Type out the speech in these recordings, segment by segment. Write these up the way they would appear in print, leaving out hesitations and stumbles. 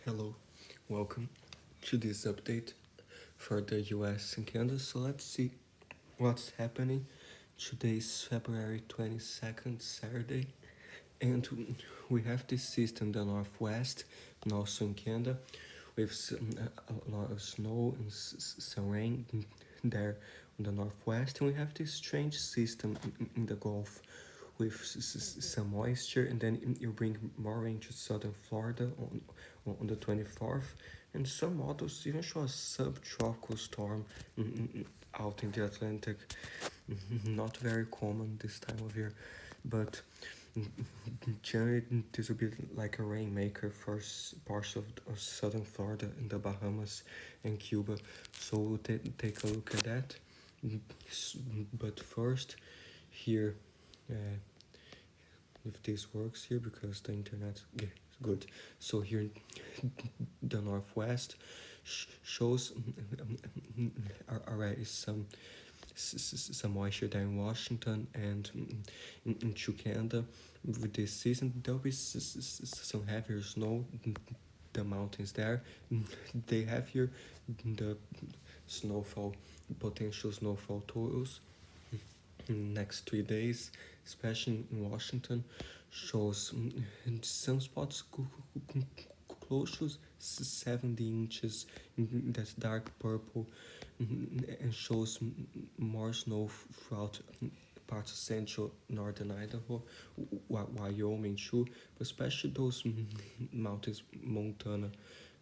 Hello, welcome to this update for the US and Canada. So let's see what's happening. Today is February 22nd, Saturday, and we have this system, the Northwest, and also in Canada, with a lot of snow and some rain there on the Northwest, and we have this strange system in the Gulf with some moisture, and then you bring more rain to southern Florida on the 24th, and some models even show a subtropical storm out in the Atlantic. Not very common this time of year, but generally this will be like a rainmaker for parts of southern Florida and the Bahamas and Cuba. So we'll take a look at that. But first, here, if this works here, because the internet is good. So here, the Northwest shows already some moisture there in Washington and into Canada. With this season, there'll be some heavier snow. The mountains there, they have here the snowfall, potential snowfall totals next 3 days, especially in Washington, shows some spots close to 70 inches. That's dark purple, and shows more snow throughout parts of central northern Idaho, Wyoming too, but especially those mountains, Montana,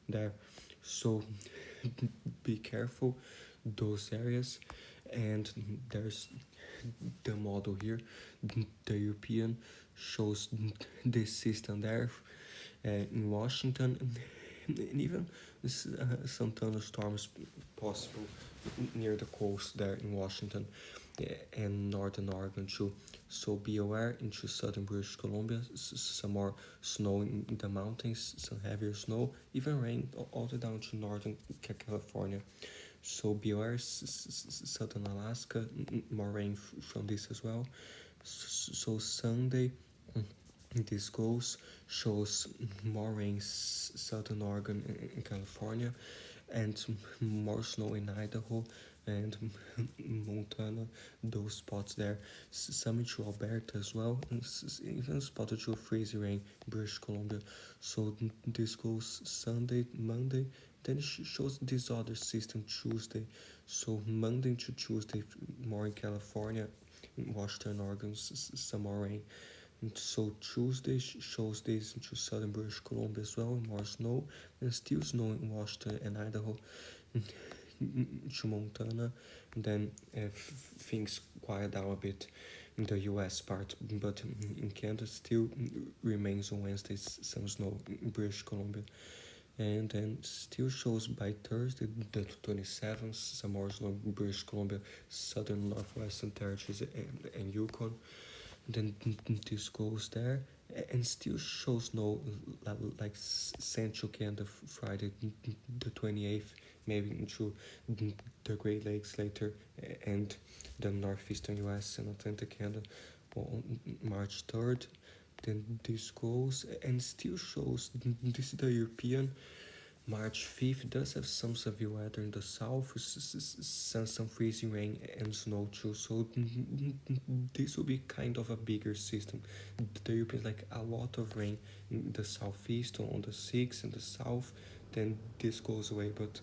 there. So be careful those areas. And there's the model here, the European shows this system there in Washington, and even some thunderstorms possible near the coast there in Washington and northern Oregon too. So be aware into southern British Columbia, some more snow in the mountains, some heavier snow, even rain all the way down to northern California. So be aware, southern Alaska, more rain from this as well. So Sunday, this goes shows more rain southern Oregon and California, and more snow in Idaho and Montana, those spots there. Some into Alberta as well, and even spotted to freezing rain in British Columbia. So this goes Sunday, Monday. Then it shows this other system Tuesday. So Monday to Tuesday, more in California, in Washington, Oregon, some more rain. And so Tuesday shows this into southern British Columbia as well, more snow, and still snow in Washington and Idaho, to Montana. And then things quiet down a bit in the US part, but in Canada still remains on Wednesday some snow in British Columbia. And then still shows by Thursday, the 27th, some more snow in British Columbia, southern Northwestern Territories, and Yukon. Then this goes there, and still shows snow like central Canada Friday, the 28th, maybe into the Great Lakes later, and the northeastern US and Atlantic Canada on March 3rd. Then this goes and still shows, this is the European. March 5th does have some severe weather in the south, some freezing rain and snow too. So this will be kind of a bigger system. The European like a lot of rain in the southeast on the 6th in the south. Then this goes away, but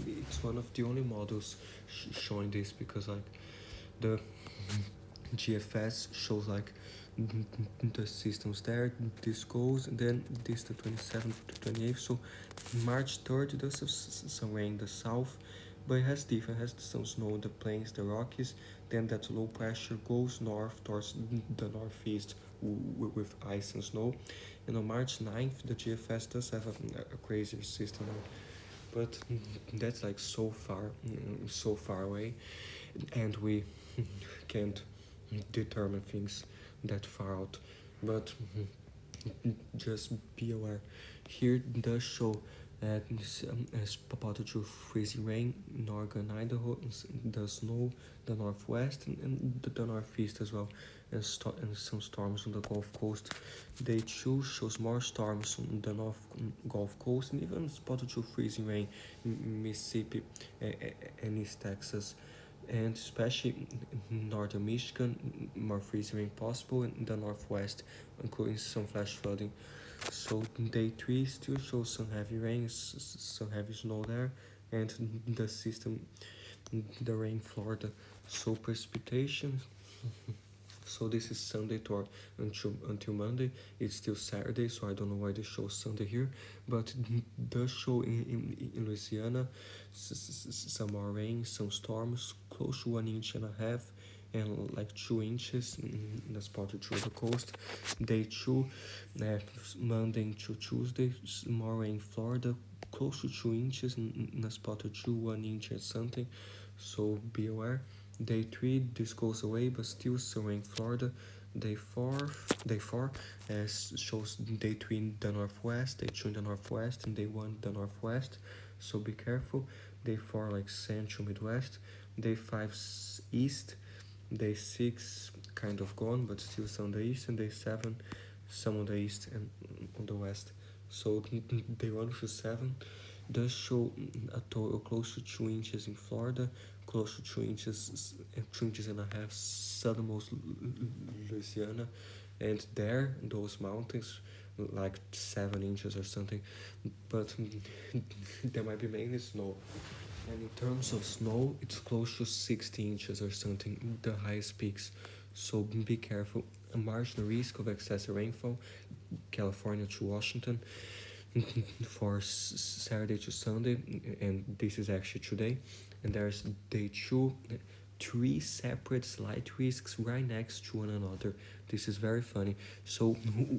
it's one of the only models showing this, because like the GFS shows like the systems there, this goes, and then this the 27th to 28th. So March 3rd does have some rain in the south, but it has different, it has some snow in the plains, the Rockies. Then that low pressure goes north towards the northeast with ice and snow. And on March 9th, the GFS does have a crazier system, but that's like so far away, and we can't determine things that far out. But just be aware. Here does show spotted to freezing rain in Oregon, Idaho, the snow, the northwest, and the northeast as well, and some storms on the Gulf Coast. Day 2 shows more storms on the North Gulf Coast, and even spotted to freezing rain in Mississippi and East Texas, and especially in northern Michigan, more freezing rain possible in the northwest, including some flash flooding. So day 3 still shows some heavy rain, some heavy snow there, and the system, the rain Florida. So precipitation. So this is Sunday to until Monday. It's still Saturday, so I don't know why they show Sunday here, but does show in Louisiana some more rain, some storms, close to 1.5 inches, and like 2 inches in the spotted through the coast. Day 2, uh, Monday to Tuesday, more rain Florida, close to 2 inches in the spotted through 1 inch or something. So be aware. Day 3, this goes away, but still some rain Florida. Day 4 shows day 3 in the northwest, day 2 in the northwest, and day 1 in the northwest. So be careful. Day 4 like central Midwest. Day 5 east. Day 6 kind of gone, but still some on the east, and day 7 some on the east and on the west. So day 1 to 7 does show a total close to 2 inches in Florida, close to 2 inches, 2.5 inches southernmost Louisiana, and there those mountains like 7 inches or something, but there might be mainly snow. And in terms of snow, it's close to 60 inches or something, the highest peaks. So be careful. A marginal risk of excessive rainfall, California to Washington, for Saturday to Sunday, and this is actually today. And there's day 2, 3 separate slight risks right next to one another. This is very funny. So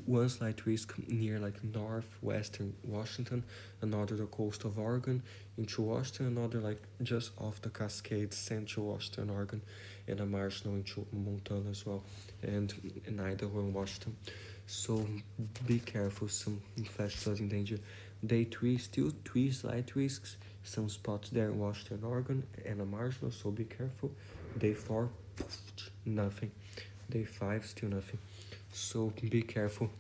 one slight risk near like northwestern Washington, another the coast of Oregon into Washington, another like just off the Cascades, central Washington, Oregon, and a marginal into Montana as well, and in Idaho and Washington. So be careful, some flash flooding danger. Day 3, still 3 slight risks, some spots there in Washington, Oregon, and a marginal, so be careful. Day 4, nothing. Day 5, still nothing. So be careful.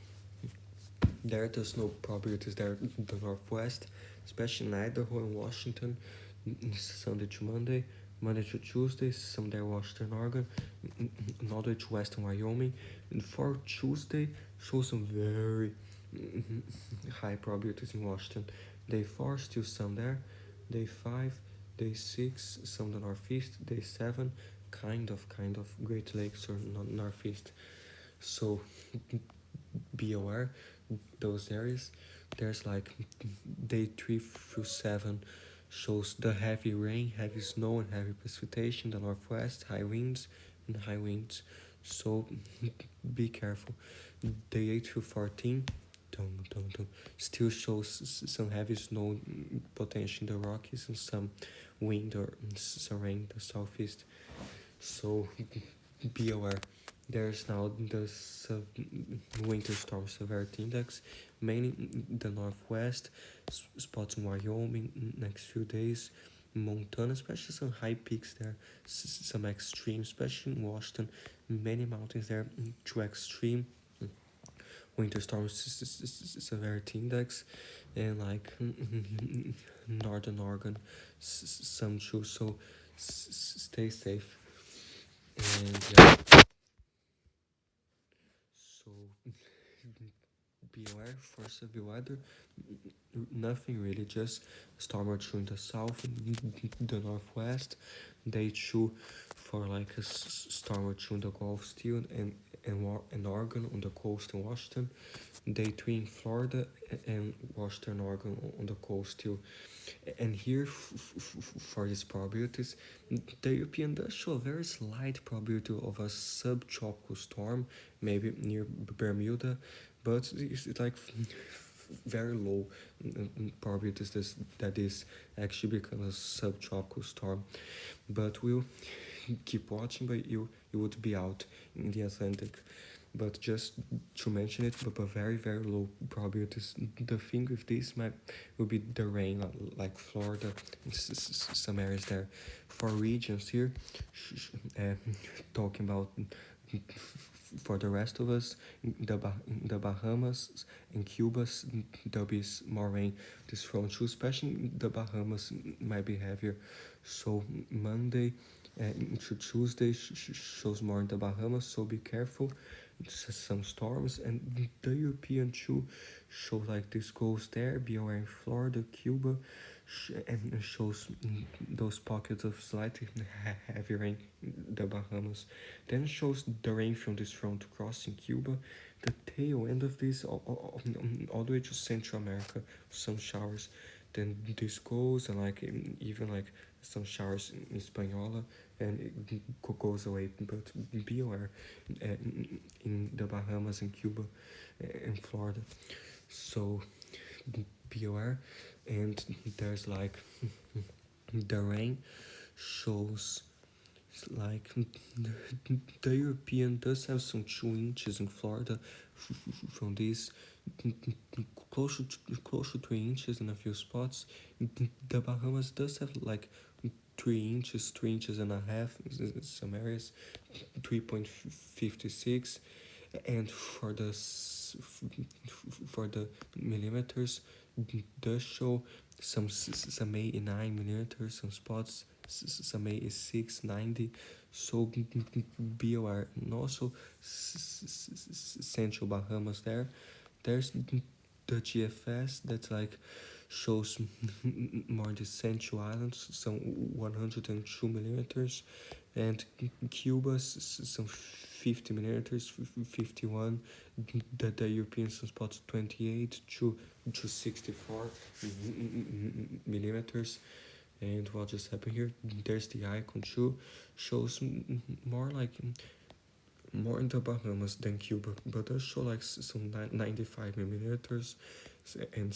There's no probabilities there in the northwest, especially in Idaho and Washington, Sunday to Monday, Monday to Tuesday, some there Washington, Oregon, all the way to western Wyoming. And for Tuesday, show some very high probabilities in Washington. Day 4, still some there. Day 5, day 6, some the northeast. Day 7, kind of Great Lakes or northeast. So be aware those areas. There's like day 3 through 7 shows the heavy rain, heavy snow, and heavy precipitation. The northwest, high winds and high winds. So be careful. Day 8 through 14 still shows some heavy snow potential in the Rockies and some wind or some rain in the southeast. So be aware. There's now the winter storm severity index, mainly in the northwest, spots in Wyoming next few days, Montana, especially some high peaks there, some extreme, especially in Washington, many mountains there, to extreme winter storm severity index, and like northern Oregon, some too. So stay safe. And yeah, so be aware for severe weather. Nothing really, just storm or two in the south, the northwest. Day 2 for like a storm or two in the Gulf still, and Oregon on the coast in Washington. Day 3 in Florida and Washington, Oregon on the coast too. And here for these probabilities, the European does show a very slight probability of a subtropical storm, maybe near Bermuda, but it's like very low probabilities that is actually become a subtropical storm. But we'll keep watching, but you would be out in the Atlantic. but just to mention it, but very very low probabilities. The thing with this might will be the rain, like Florida, some areas there. For regions here, uh, talking about for the rest of us, the Bahamas and Cuba, there'll be more rain this front too, especially the Bahamas might be heavier. So Monday to Tuesday shows more in the Bahamas, so be careful. Some storms, and the European too show like this goes there. Be aware in Florida, Cuba, and shows those pockets of slightly heavy rain in the Bahamas. Then shows the rain from this front crossing Cuba. The tail end of this all the way to Central America, some showers. Then this goes and like even like some showers in Hispaniola, and it goes away. But be aware in the Bahamas and Cuba and Florida. So be aware, and there's like the rain shows like the European does have some 2 inches in Florida from this close to 3 inches in a few spots. The Bahamas does have like 3 inches, 3 inches and a half in some areas, 3.56, and for the millimeters does show some 89 millimeters, some spots some 86, 90. So be aware. And also Central Bahamas there's the GFS that's like shows more the Central Islands, some 102 millimeters, and Cuba some 50 millimeters, 51. The European some spots 28 to 64 millimeters. And what just happened here? There's the icon too, shows more like more in the Bahamas than Cuba, but does show like some 95 millimeters, and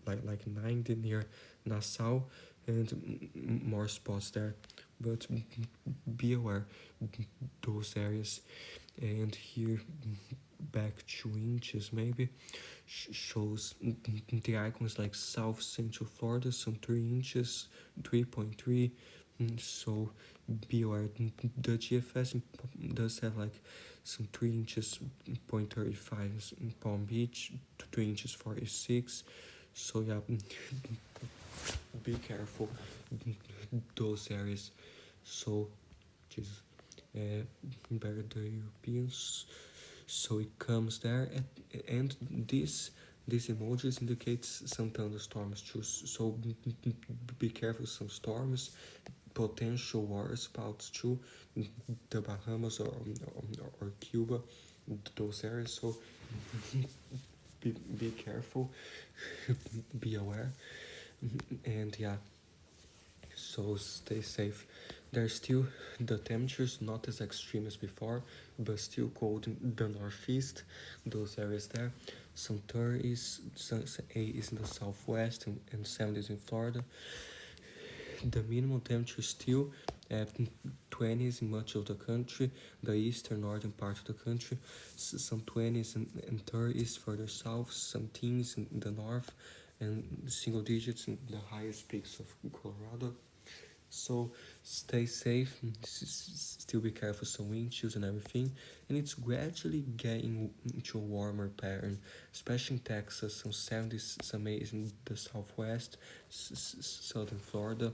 like 90 near Nassau, and more spots there. But be aware those areas. And here back 2 inches maybe shows the icons like South Central Florida, some 3 inches, 3.3. So be aware. The GFS does have like some 3 inches, 0.35 in Palm Beach, 3 inches 46. So yeah, be careful those areas. So Jesus, better the Europeans. So it comes there, and this emojis indicates some thunderstorms too. So be careful, some storms, potential water spouts too, the Bahamas or Cuba, those areas. So be careful, be aware, and yeah. So stay safe. There's still the temperatures not as extreme as before, but still cold in the northeast, those areas there. Some 30s, some 80s in the southwest, and 70s in Florida. The minimum temperature is still at 20s in much of the country, the eastern northern part of the country, some 20s and 30s further south, some teens in the north, and single digits in the highest peaks of Colorado. So stay safe, still be careful, some wind chills and everything. And it's gradually getting into a warmer pattern, especially in Texas, some 70s, some 80s in the southwest, southern Florida.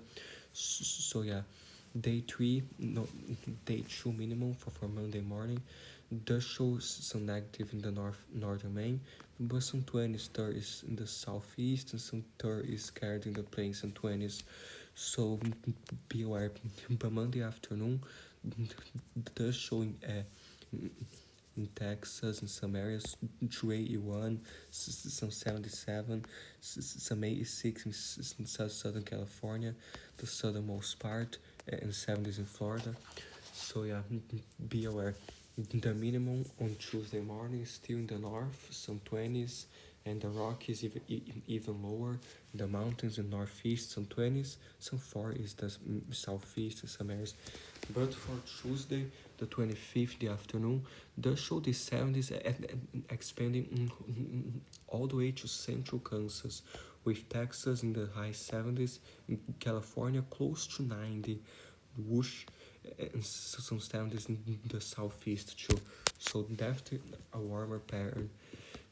So yeah, day 3, no, day 2 minimum for Monday morning does show some negative in the northern Maine, but some 20s, 30s in the southeast, and some 30s carried in the plains and 20s. So be aware. But Monday afternoon does show in Texas, in some areas, 281, some 77, some 86 in Southern California, the southernmost part, and 70s in Florida. So yeah, be aware. The minimum on Tuesday morning is still in the north, some 20s, and the Rockies even lower. The mountains in northeast, some 20s, some 40s, the southeast in some areas. But for Tuesday, the 25th, the afternoon, does show the 70s and expanding all the way to central Kansas, with Texas in the high 70s, California close to 90, whoosh, and some 70s in the southeast too. So definitely a warmer pattern.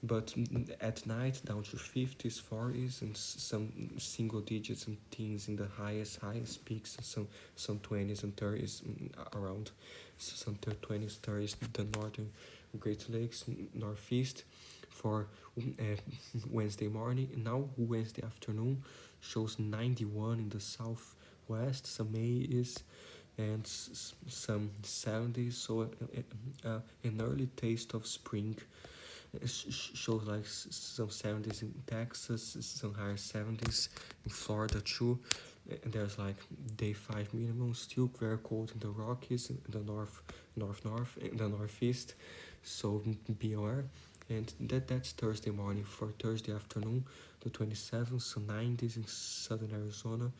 But at night down to 50s, 40s, and some single digits and teens in the highest peaks, and some 20s and 30s around, some 20s, 30s, the northern Great Lakes, northeast for Wednesday morning. Now Wednesday afternoon shows 91 in the southwest, some 80s, and some 70s, so an early taste of spring. Shows like some 70s in Texas, some higher 70s in Florida too. And there's like day 5 minimum, still very cold in the Rockies, in the north, in the northeast. So be aware. And that's Thursday morning. For Thursday afternoon, the 27th, so 90s in southern Arizona,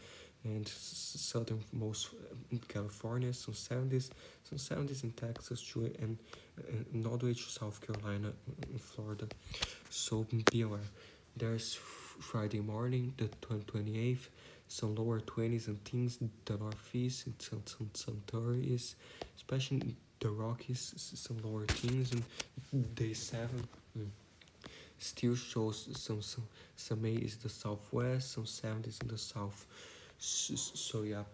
and southernmost California, some 70s in Texas too, and all the way to South Carolina in Florida. So be aware. There's Friday morning, the 28th, some lower 20s and teens, the northeast, and some 30s, especially in the Rockies, some lower teens, and day 7. Still shows some 80s in the southwest, some 70s in the south. So yeah,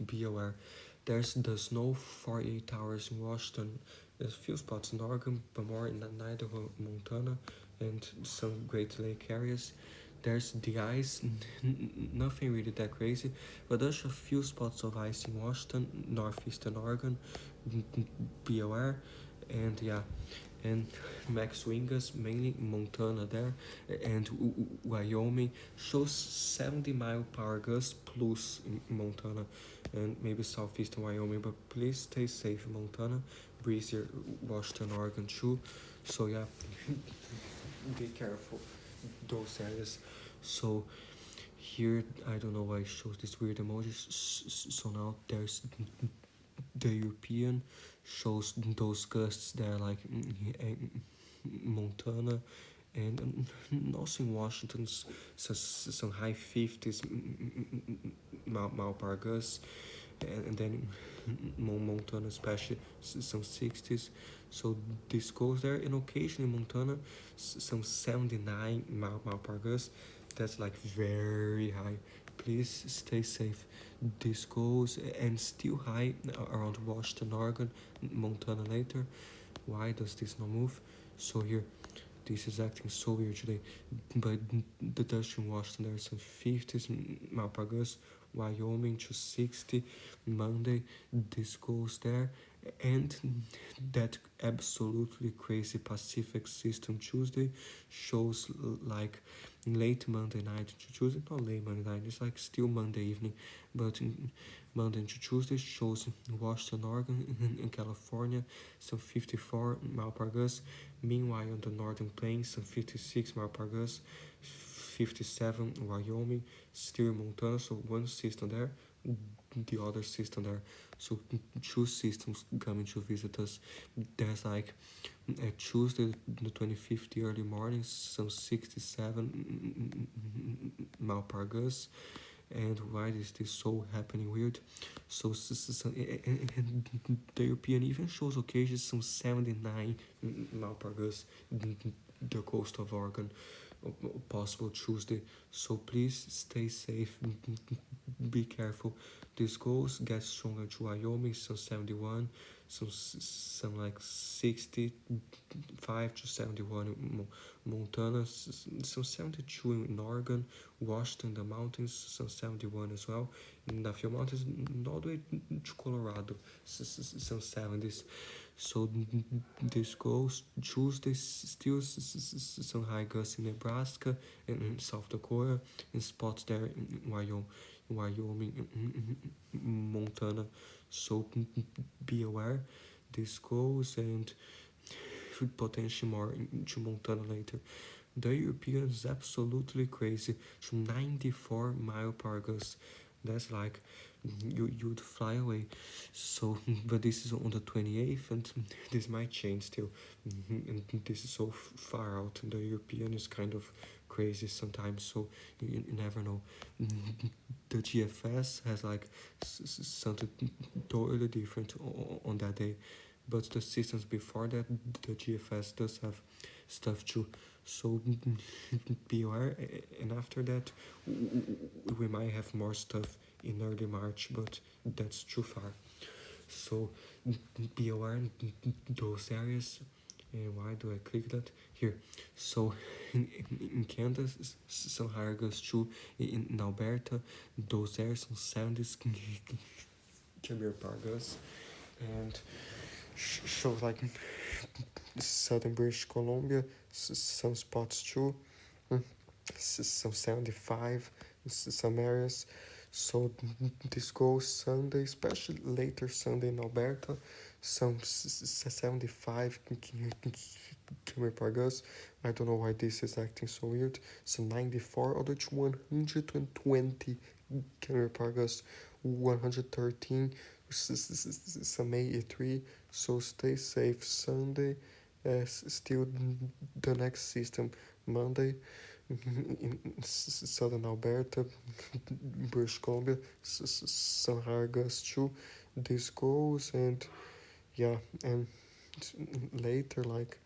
be aware. There's the snow 48 hours in Washington. There's a few spots in Oregon, but more in Idaho, Montana, and some Great Lake areas. There's the ice, nothing really that crazy, but there's a few spots of ice in Washington, northeastern Oregon. Be aware, and yeah, and max winds mainly Montana there, and Wyoming shows 70-mile-per-hour gusts plus in Montana, and maybe southeastern Wyoming, but please stay safe in Montana, breezier Washington, Oregon too. So yeah, be careful those areas. So here I don't know why it shows this weird emojis. So now there's the European shows those gusts there like Montana, and also in Washington, some high 50s mile per hour gusts, and then Montana especially some 60s. So this goes there, and occasionally Montana some 79 mile per hour gusts. That's like very high. Please stay safe. This goes and still high around Washington, Oregon, Montana later. Why does this not move? So here, this is acting so weird today. But the dust in Washington, there's some 50s mile per gust. Wyoming to 60 Monday, this goes there. And that absolutely crazy Pacific system Tuesday shows like late Monday night to Tuesday, not late Monday night, it's like still Monday evening, but Monday to Tuesday shows Washington, Oregon, in California, some 54 mile per gust. Meanwhile, on the northern plains, some 56 mile per gust, 57 Wyoming, still Montana. So one system there, the other system there. So two systems coming to visit us. There's like Tuesday, the 25th, early morning, some 67 mile per gust. And why is this so happening weird? So, and the European even shows occasions some 79 mile per gust, the coast of Oregon, possible Tuesday. So please stay safe, be careful. This goes gets stronger to Wyoming, some 71, some like 65 to 71 in Montana, some 72 in Oregon, Washington, the mountains, some 71 as well. In a few mountains, all the way to Colorado, some 70s. So this goes Tuesday, still some high gusts in Nebraska and in South Dakota, and spots there in Wyoming, Montana. So be aware. This goes and potentially more into Montana later. The European is absolutely crazy to 94 mile per gust. That's like you'd fly away. So, but this is on the 28th, and this might change still. And this is so far out, and the European is kind of crazy sometimes, so you never know. The GFS has like something totally different on that day, but the systems before that, the GFS does have stuff too. So be aware, and after that, we might have more stuff in early March, but that's too far. So be aware those areas. And why do I click that here? So in Canada, some higher gusts too. In Alberta, those areas on 70s can be Pargas, and shows like southern British Columbia, some spots too, some 75, some areas. So this goes Sunday, especially later Sunday in Alberta, some 75 km/h. I don't know why this is acting so weird. Some 94 other to 120 km/h, 113, some 83. So stay safe Sunday. Still the next system Monday in southern Alberta, British Columbia, some higher gusts too. This goes, and yeah, and later, like,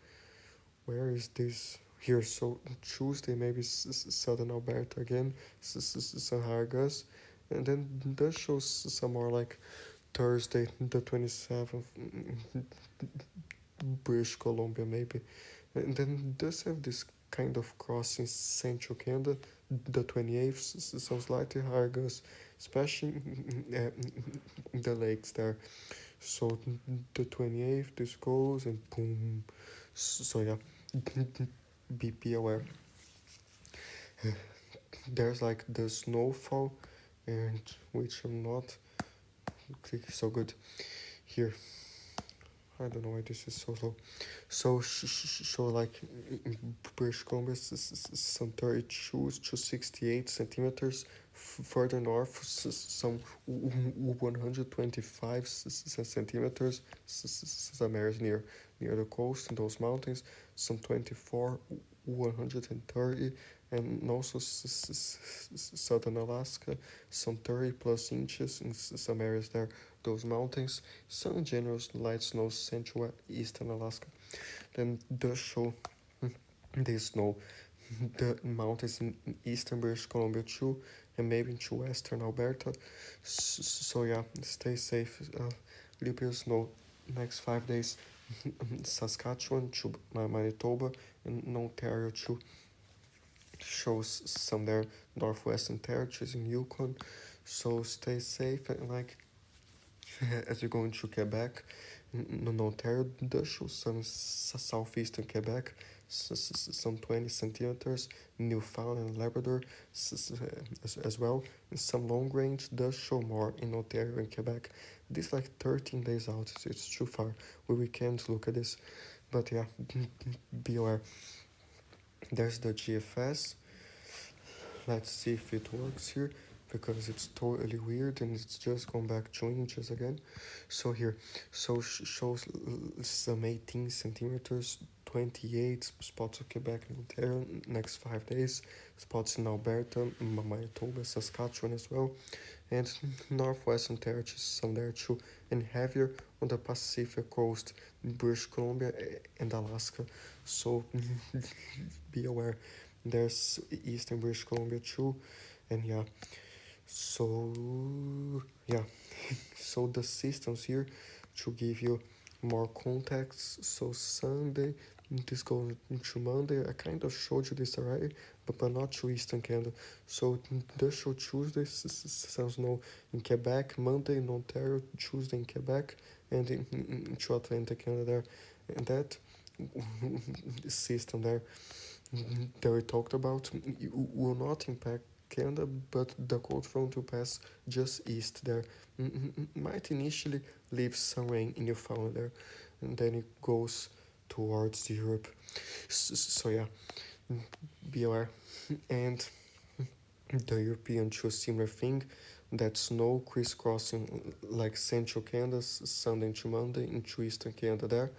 where is this? Here, so Tuesday, maybe southern Alberta again, some higher gusts, and then that shows some more like Thursday, the 27th, British Columbia, maybe. And then does have this kind of cross in central Canada, the 28th, some slightly higher gusts, especially in the lakes there. So the 28th, this goes and boom. So yeah, be aware. There's like the snowfall, and which I'm not clicking so good here. I don't know why this is so slow. So like in British Columbia, some 32 to 68 centimeters. Further north, some 125 centimeters. Some areas near the coast in those mountains, some 24, 130, and also southern Alaska, some 30 plus inches in some areas there. Those mountains, some general light snow central eastern Alaska. Then does show the snow, the mountains in eastern British Columbia too, and maybe into western Alberta. So yeah, stay safe. Little bit of snow next 5 days. Saskatchewan to Manitoba and Ontario too. Shows some there northwestern territories in Yukon. So stay safe, and like as you go into Quebec, no Ontario does show some southeastern Quebec, some 20 centimeters, Newfoundland and Labrador as well. And some long range does show more in Ontario and Quebec. This like 13 days out, so it's too far. We can't look at this, but yeah, be aware. There's the GFS. Let's see if it works here, because it's totally weird and it's just gone back 2 inches again. So here, so shows some 18 centimeters, 28 spots of Quebec and Ontario next 5 days, spots in Alberta, Manitoba, Saskatchewan as well, and northwestern territories, some there too, and heavier on the Pacific coast, British Columbia and Alaska. So be aware. There's eastern British Columbia too, and yeah. So yeah, so the systems here to give you more context. So Sunday, this goes into Monday. I kind of showed you this already, but not to Eastern Canada. So the show Tuesday, some snow in Quebec, Monday in Ontario, Tuesday in Quebec, and into Atlantic Canada there, and that system there that we talked about will not impact Canada, but the cold front will pass just east there. Might initially leave some rain in Newfoundland there, and then it goes towards Europe. So yeah, be aware. And the European chose similar thing that snow crisscrossing like central Canada, Sunday to Monday, into eastern Canada there.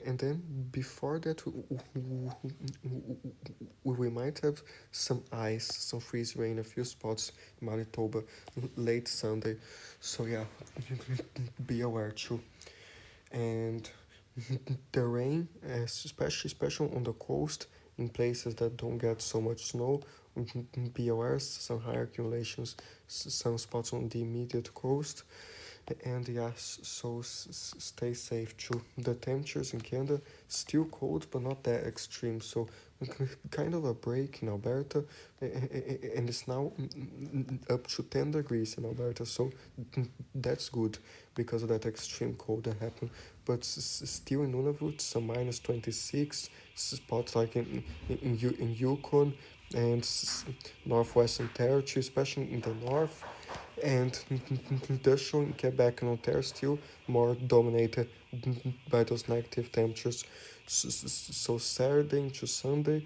And then before that, we might have some ice, some freeze rain, a few spots in Manitoba late Sunday. So yeah, be aware too. And the rain, especially on the coast, in places that don't get so much snow, be aware some higher accumulations, some spots on the immediate coast. And yes, so stay safe too. The temperatures in Canada still cold, but not that extreme. So kind of a break in Alberta, and it's now up to 10 degrees in Alberta. So that's good because of that extreme cold that happened. But still in Nunavut, some minus 26 spots like in Yukon and northwestern territory, especially in the north, and industrial in Quebec and Ontario still more dominated by those negative temperatures. So Saturday into Sunday,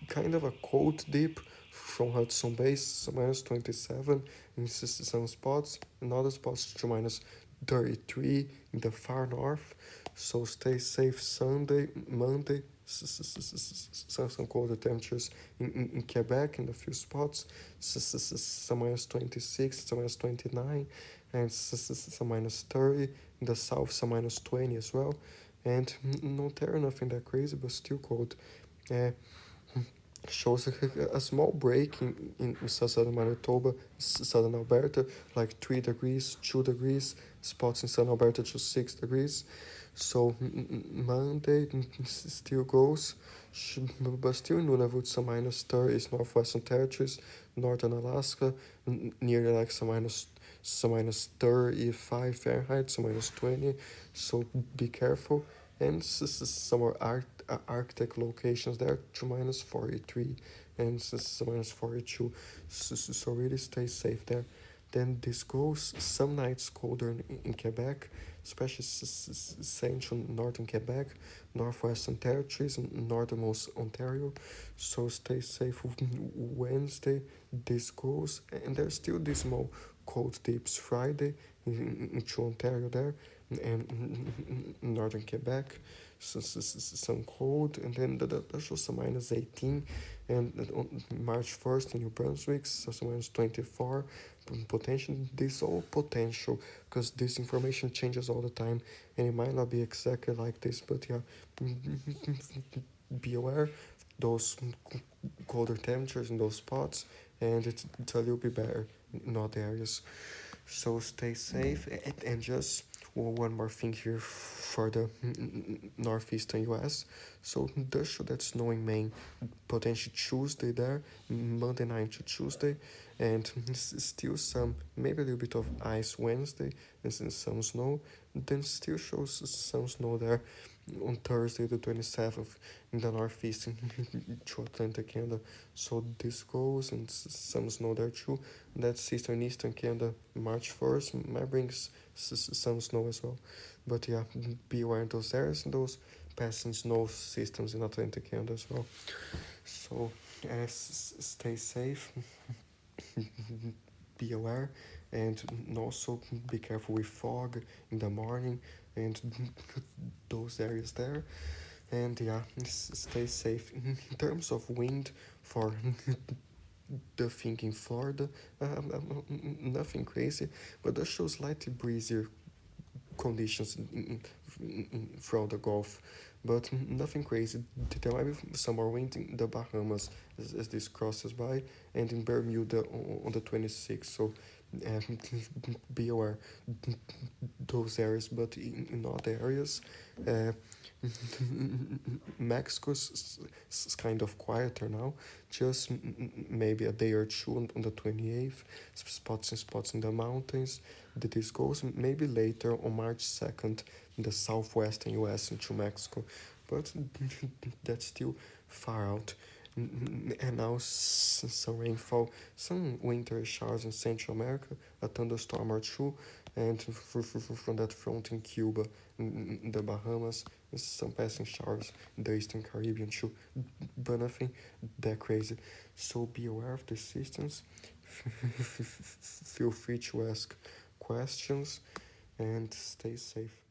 kind of a cold dip from Hudson Bay, minus 27 in some spots, in other spots to minus 33 in the far north. So stay safe Sunday, Monday, some colder temperatures in Quebec in a few spots, some minus 26, some minus 29, and some minus 30. In the south, some minus 20 as well. And in Ontario, nothing that crazy, but still cold. Uh, Shows a small break in southern Manitoba, southern Alberta, like 3 degrees, 2 degrees, spots in southern Alberta to 6 degrees. So Monday still goes, but still in Nunavut, some minus 30 is northwestern territories, northern Alaska, nearly like some minus 35 Fahrenheit, some minus 20. So be careful. And some more Arctic locations there to minus 43 and minus 42. So really stay safe there. Then this goes some nights colder in Quebec, especially central northern Quebec, northwestern territories, and northernmost Ontario. So stay safe Wednesday. This goes, and there's still this small cold dips Friday into Ontario there, and northern Quebec, some cold, and then that's also minus 18, and on March 1st in New Brunswick, so minus 24, potential, this all potential, because this information changes all the time, and it might not be exactly like this, but yeah, be aware those colder temperatures in those spots, and it's a little bit better in other areas. So stay safe, and just one more thing here for the northeastern US. So the show that's snowing Maine, potentially Tuesday there, Monday night to Tuesday, and still some, maybe a little bit of ice Wednesday, and some snow. Then still shows some snow there on Thursday the 27th in the northeast to Atlantic Canada. So this goes, and some snow there too. That's eastern Canada, March 1st might bring some snow as well. But yeah, be aware in those areas and those passing snow systems in Atlantic Canada as well. So stay safe, be aware, and also be careful with fog in the morning and those areas there. And yeah, stay safe. In terms of wind for the thing in Florida, nothing crazy, but that shows slightly breezier conditions throughout the Gulf, but nothing crazy. There might be some more wind in the Bahamas as this crosses by, and in Bermuda on the 26th. So be aware those areas, but in other areas, uh, Mexico's kind of quieter now. Just maybe a day or two on the 28th, spots in the mountains. This goes maybe later on March 2nd in the southwestern US into Mexico, but that's still far out. And now some rainfall, some winter showers in Central America, a thunderstorm or two, and from that front in Cuba, in the Bahamas, some passing showers in the Eastern Caribbean too, but nothing that crazy. So be aware of the systems. Feel free to ask questions and stay safe.